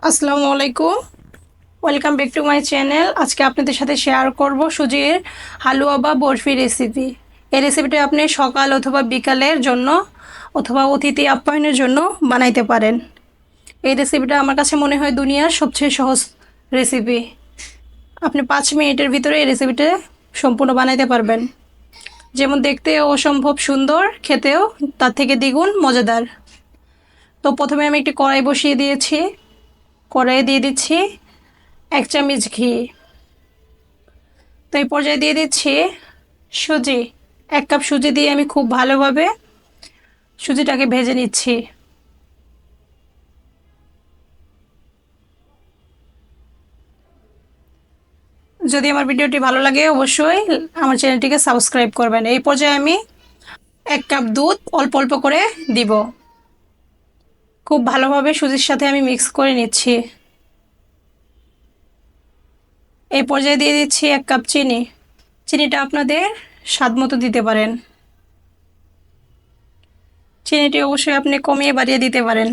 আসসালামু আলাইকুম। Welcome back to my channel. আজকে আপনাদের সাথে শেয়ার করব সুজির হালুয়া বা বরফি রেসিপি। এই রেসিপিটা আপনি সকাল অথবা বিকালের জন্য অথবা অতিথি আপ্যায়নের জন্য বানাইতে পারেন। এই রেসিপিটা আমার কাছে মনে হয় দুনিয়ার সবচেয়ে সহজ রেসিপি। আপনি 5 মিনিটের ভিতরে এই রেসিপিটা সম্পূর্ণ বানাইতে পারবেন। যেমন দেখতে অসম্ভব সুন্দর, খেতেও তার থেকে দ্বিগুণ মজাদার। তো প্রথমে আমি একটি কড়াই বসিয়ে দিয়েছি। কড়াইয়ে দিয়ে দিচ্ছি 1 চামচ ঘি। তো এই পর্যায়ে দিয়ে দিচ্ছি সুজি। 1 কাপ সুজি দিয়ে আমি খুব ভালোভাবে সুজিটাকে ভেজে নিচ্ছি। যদি আমার ভিডিওটি ভালো লাগে অবশ্যই আমার চ্যানেলটিকে সাবস্ক্রাইব করবেন। এই পর্যায়ে আমি 1 কাপ দুধ অল্প অল্প করে দিব। খুব ভালোভাবে সুজির সাথে আমি মিক্স করে নিচ্ছি। এই পর্যায়ে দিয়ে দিচ্ছি 1 কাপ চিনি। চিনিটা আপনাদের স্বাদ মতো দিতে পারেন। চিনিটি অবশ্যই আপনি কমিয়ে বাড়িয়ে দিতে পারেন।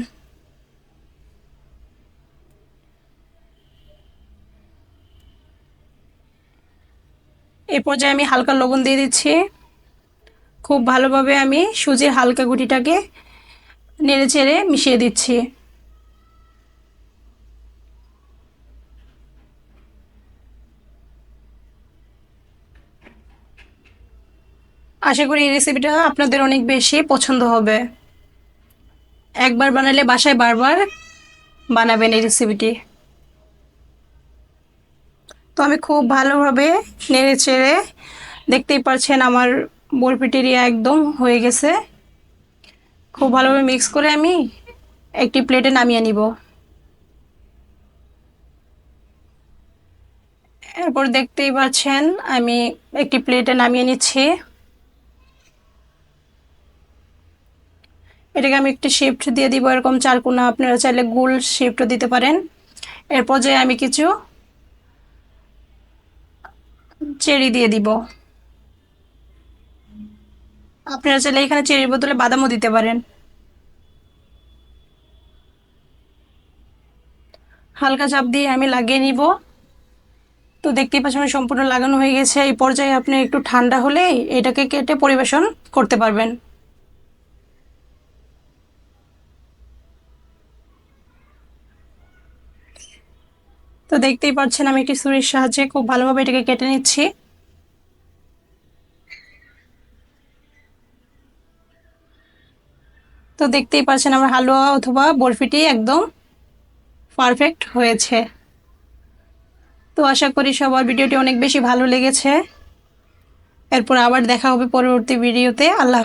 এই পর্যায়ে আমি হালকা লবণ দিয়ে দিচ্ছি। খুব ভালোভাবে আমি সুজির হালকা গুটিটাকে নেড়ে চেড়ে মিশিয়ে দিচ্ছি। আশা করি এই রেসিপিটা আপনাদের অনেক বেশি পছন্দ হবে। একবার বানালে বাসায় বারবার বানাবেন এই রেসিপিটি। তো আমি খুব ভালোভাবে নেড়ে চেড়ে, দেখতেই পাচ্ছেন আমার বরফিটির একদম হয়ে গেছে। খুব ভালোভাবে মিক্স করে আমি একটি প্লেটে নামিয়ে নিব। এরপর দেখতেই পাচ্ছেন আমি একটি প্লেটে নামিয়ে নিচ্ছি। এটাকে আমি একটি শেপট দিয়ে দিব, এরকম চারকোনা। আপনারা চাইলে গোল শেপটও দিতে পারেন। এরপর যে আমি কিছু চেরি দিয়ে দিব। আপনারা চাইলে এখানে চেরির বদলে বাদামও দিতে পারেন। হালকা চাপ দিয়ে আমি লাগিয়ে নিব। তো দেখতেই পাচ্ছেন সম্পূর্ণ লাগানো হয়ে গেছে। এই পর্যায়ে আপনি একটু ঠান্ডা হলে এটাকে কেটে পরিবেশন করতে পারবেন। তো দেখতেই পাচ্ছেন আমি একটি ছুরির সাহায্যে খুব ভালোভাবে এটাকে কেটে নিচ্ছি। তো দেখতেই পাচ্ছেন আমার হালুয়া অথবা বরফিটি একদম পারফেক্ট হয়েছে। তো আশা করি সবার ভিডিওটি অনেক বেশি ভালো লেগেছে। এরপর আবার দেখা হবে পরবর্তী ভিডিওতে। আল্লাহ।